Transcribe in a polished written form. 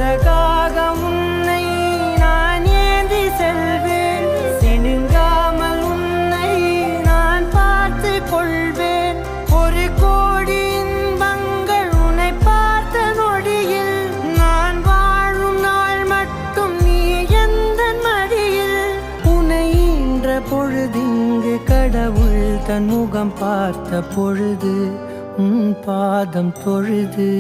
அழகாக உன்னை நான் ஏந்தி செல்வேன், சினுங்காமல் உன்னை நான் பார்த்து கொள்வேன். ஒரு கோடி இன்பங்கள் உன்னை பார்த்த நொடியில், நான் வாழும் நாள் மட்டும் நீ எந்த மடியில். உன்னை ஈன்ற பொழுதிங்கு கடவுள் தன் முகம் பார்த்த பொழுது உன் பாதம் தொழுது